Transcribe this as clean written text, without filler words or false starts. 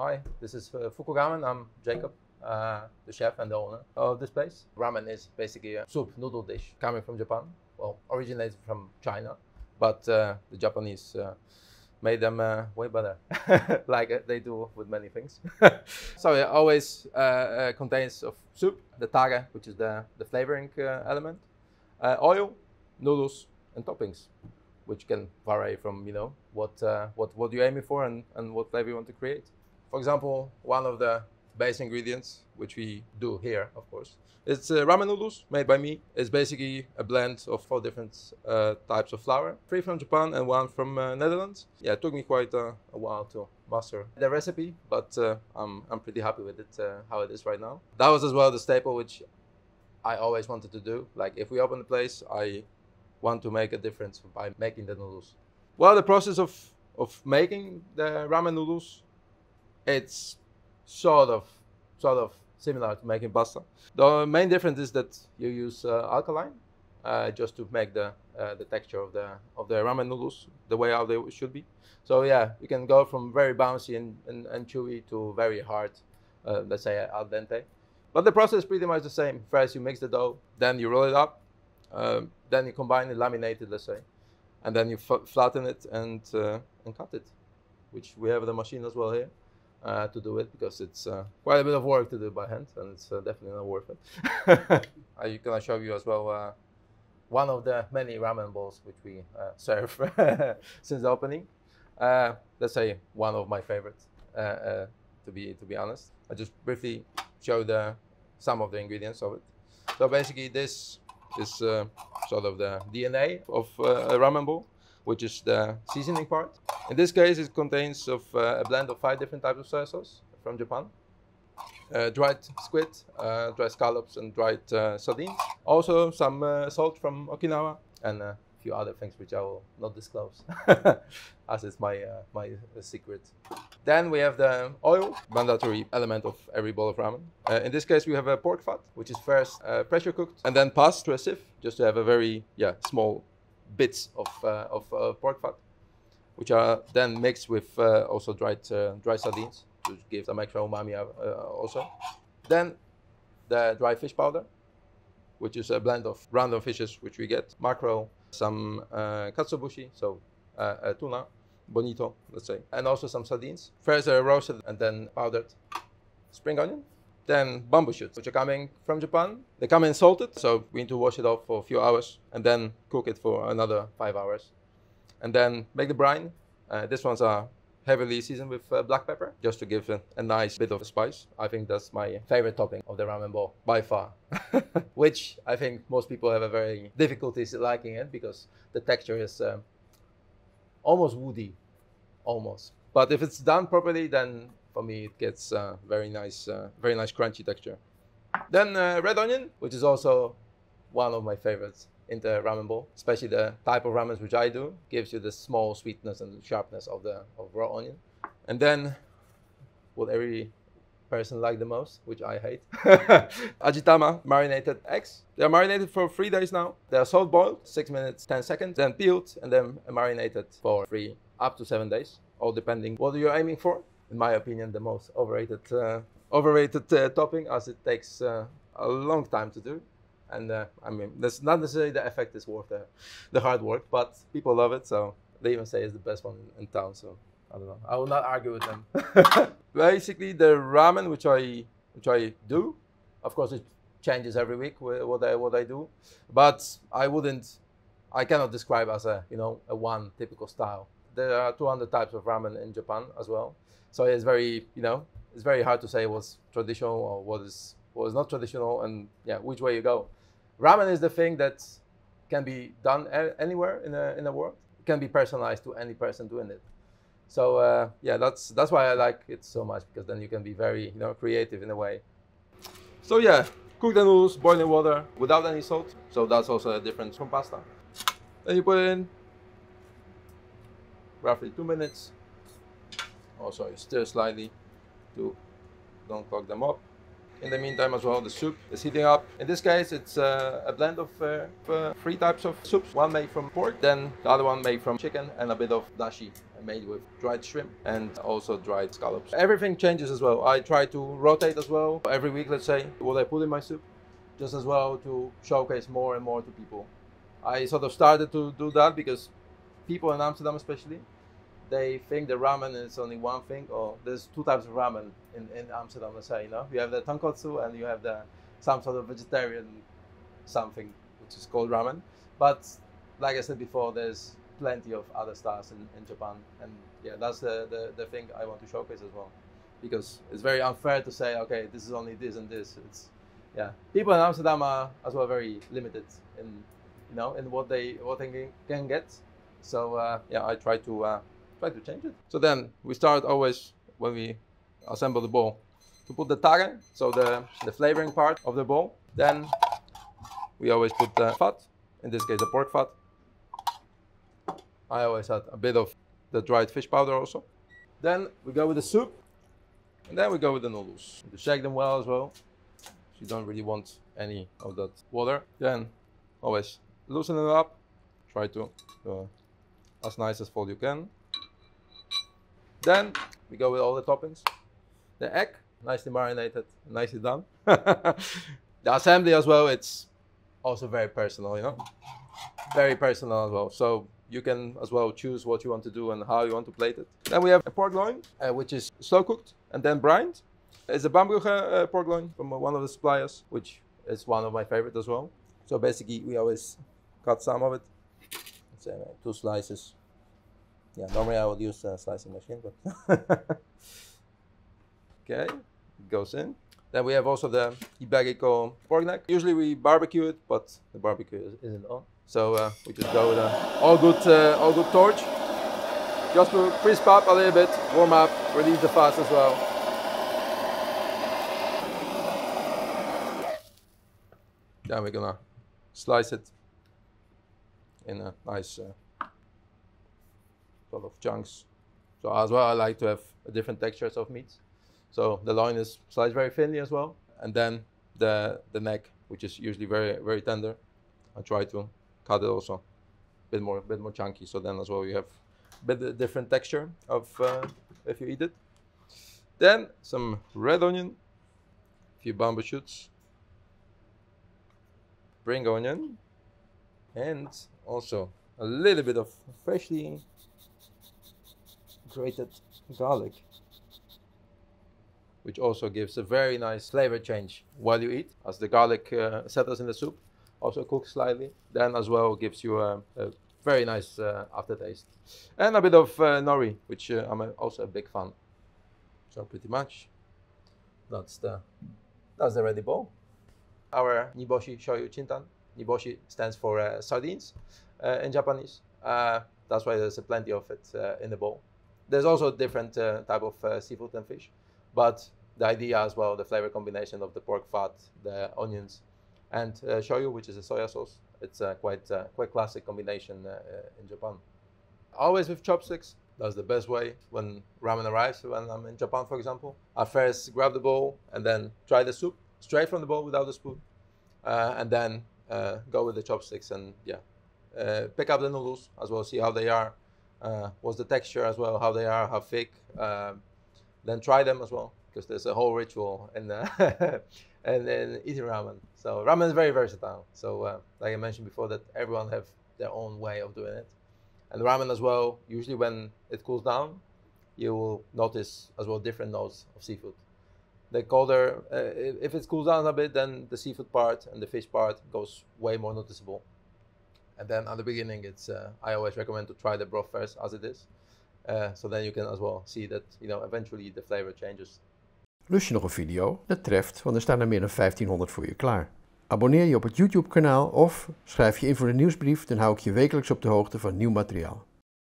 Hi, this is Fuku Ramen. I'm Jakub, the chef and the owner of this place. Ramen is basically a soup noodle dish coming from Japan. Well, originated from China, but the Japanese made them way better, like they do with many things. So it always contains of soup, the tare, which is the flavoring element, oil, noodles, and toppings, which can vary from what you're aiming for and what flavor you want to create. For example, one of the base ingredients, which we do here, of course, it's ramen noodles made by me. It's basically a blend of 4 different types of flour, 3 from Japan and 1 from Netherlands. Yeah, it took me quite a while to master the recipe, but I'm pretty happy with it, how it is right now. That was as well the staple which I always wanted to do. Like if we open the place, I want to make a difference by making the noodles. Well, the process of making the ramen noodles, it's sort of similar to making pasta. The main difference is that you use alkaline just to make the texture of the ramen noodles the way how they should be. So yeah, you can go from very bouncy and chewy to very hard, let's say al dente. But the process is pretty much the same. First you mix the dough, then you roll it up, then you combine it, laminate it, let's say, and then you flatten it and cut it, which we have the machine as well here. To do it, because it's quite a bit of work to do by hand, and it's definitely not worth it. I'm gonna show you as well one of the many ramen bowls which we serve since the opening. Let's say one of my favorites, to be honest. I just briefly show some of the ingredients of it. So basically, this is sort of the DNA of a ramen bowl, which is the seasoning part. In this case, it contains of a blend of 5 different types of soy sauce from Japan. Dried squid, dried scallops, and dried sardines. Also some salt from Okinawa, and a few other things which I will not disclose, as it's my secret. Then we have the oil, mandatory element of every bowl of ramen. In this case, we have a pork fat, which is first pressure cooked and then passed through a sieve, just to have a very small bits of pork fat, which are then mixed with also dried sardines to give some extra umami also. Then the dry fish powder, which is a blend of random fishes which we get, mackerel, some katsuobushi, so tuna, bonito, let's say, and also some sardines. First roasted and then powdered spring onion. Then bamboo shoots, which are coming from Japan. They come in salted, so we need to wash it off for a few hours and then cook it for another 5 hours. And then make the brine. These ones are heavily seasoned with black pepper, just to give a nice bit of spice. I think that's my favorite topping of the ramen bowl, by far. Which I think most people have a very difficulties liking it, because the texture is almost woody, almost. But if it's done properly, then for me it gets very nice crunchy texture. Then red onion, which is also one of my favorites in the ramen bowl, especially the type of ramens which I do, gives you the small sweetness and sharpness of raw onion. And then what every person like the most, which I hate, ajitama marinated eggs. They are marinated for 3 days now. They are salt boiled, 6 minutes 10 seconds, then peeled and then marinated for 3 up to 7 days, all depending what you're aiming for. In my opinion, the most overrated topping, as it takes a long time to do. And I mean, that's not necessarily the effect is worth the hard work, but people love it, so they even say it's the best one in town. So I don't know. I will not argue with them. Basically, the ramen which I do, of course, it changes every week what I do, but I cannot describe as a one typical style. There are 200 types of ramen in Japan as well, so it's very it's very hard to say what's traditional or what is not traditional, and which way you go. Ramen is the thing that can be done anywhere in the world. It can be personalized to any person doing it. So that's why I like it so much, because then you can be very creative in a way. So yeah, cook the noodles, boiling water without any salt. So that's also a difference from pasta. Then you put it in roughly 2 minutes. Also you stir slightly to don't clog them up. In the meantime as well, the soup is heating up. In this case, it's a blend of 3 types of soups. One made from pork, then the other one made from chicken, and a bit of dashi made with dried shrimp and also dried scallops. Everything changes as well. I try to rotate as well every week, let's say, what I put in my soup, just as well to showcase more and more to people. I sort of started to do that because people in Amsterdam especially, they think the ramen is only one thing, or there's 2 types of ramen in Amsterdam, let's say, you know. You have the tonkotsu and you have some sort of vegetarian something, which is called ramen. But like I said before, there's plenty of other styles in Japan. And yeah, that's the thing I want to showcase as well. Because it's very unfair to say, okay, this is only this and this. It's, yeah, people in Amsterdam are as well very limited in, you know, in what they can get. So yeah, I try to change it. So then we start always when we assemble the bowl to put the tare, so the flavoring part of the bowl. Then we always put the fat, in this case the pork fat. I always add a bit of the dried fish powder also. Then we go with the soup, and then we go with the noodles. To shake them well as well. So you don't really want any of that water. Then always loosen it up. Try to as nice as possible you can. Then we go with all the toppings. The egg, nicely marinated, nicely done. The assembly as well, it's also very personal, you know. Very personal as well. So you can as well choose what you want to do and how you want to plate it. Then we have a pork loin, which is slow cooked and then brined. It's a Baambrugs pork loin from one of the suppliers, which is one of my favorites as well. So basically we always cut some of it. Let's say 2 slices. Yeah, normally I would use a slicing machine, but okay, it goes in. Then we have also the Iberico pork neck. Usually we barbecue it, but the barbecue isn't on. So we just go with all good torch, just to crisp up a little bit, warm up, release the fat as well. Then we're gonna slice it in a nice sort of chunks. So as well, I like to have different textures of meats. So the loin is sliced very thinly as well, and then the neck, which is usually very tender, I try to cut it also a bit more chunky. So then as well you have a bit different texture of if you eat it. Then some red onion, a few bamboo shoots, spring onion, and also a little bit of freshly grated garlic, which also gives a very nice flavor change while you eat, as the garlic settles in the soup, also cooks slightly. Then as well gives you a very nice aftertaste. And a bit of nori, which I'm also a big fan. So pretty much that's the ready bowl. Our niboshi shoyu chintan. Niboshi stands for sardines in Japanese. That's why there's plenty of it in the bowl. There's also different type of seafood and fish, but the idea as well, the flavor combination of the pork fat, the onions, and shoyu, which is a soya sauce. It's a quite classic combination in Japan. Always with chopsticks. That's the best way when ramen arrives. When I'm in Japan, for example, I first grab the bowl and then try the soup straight from the bowl without a spoon, and then go with the chopsticks and pick up the noodles as well, see how they are. What's the texture as well, how they are, how thick, then try them as well, because there's a whole ritual in eating ramen. So ramen is very versatile. So like I mentioned before, that everyone have their own way of doing it. And ramen as well, usually when it cools down, you will notice as well different notes of seafood. The colder, if it cools down a bit, then the seafood part and the fish part goes way more noticeable. And then at the beginning, I always recommend to try the broth first as it is. So then you can as well see that, eventually the flavor changes. Lust je nog een video? Dat treft, want er staan er meer dan 1500 voor je klaar. Abonneer je op het YouTube-kanaal of schrijf je in voor de nieuwsbrief, dan hou ik je wekelijks op de hoogte van nieuw materiaal.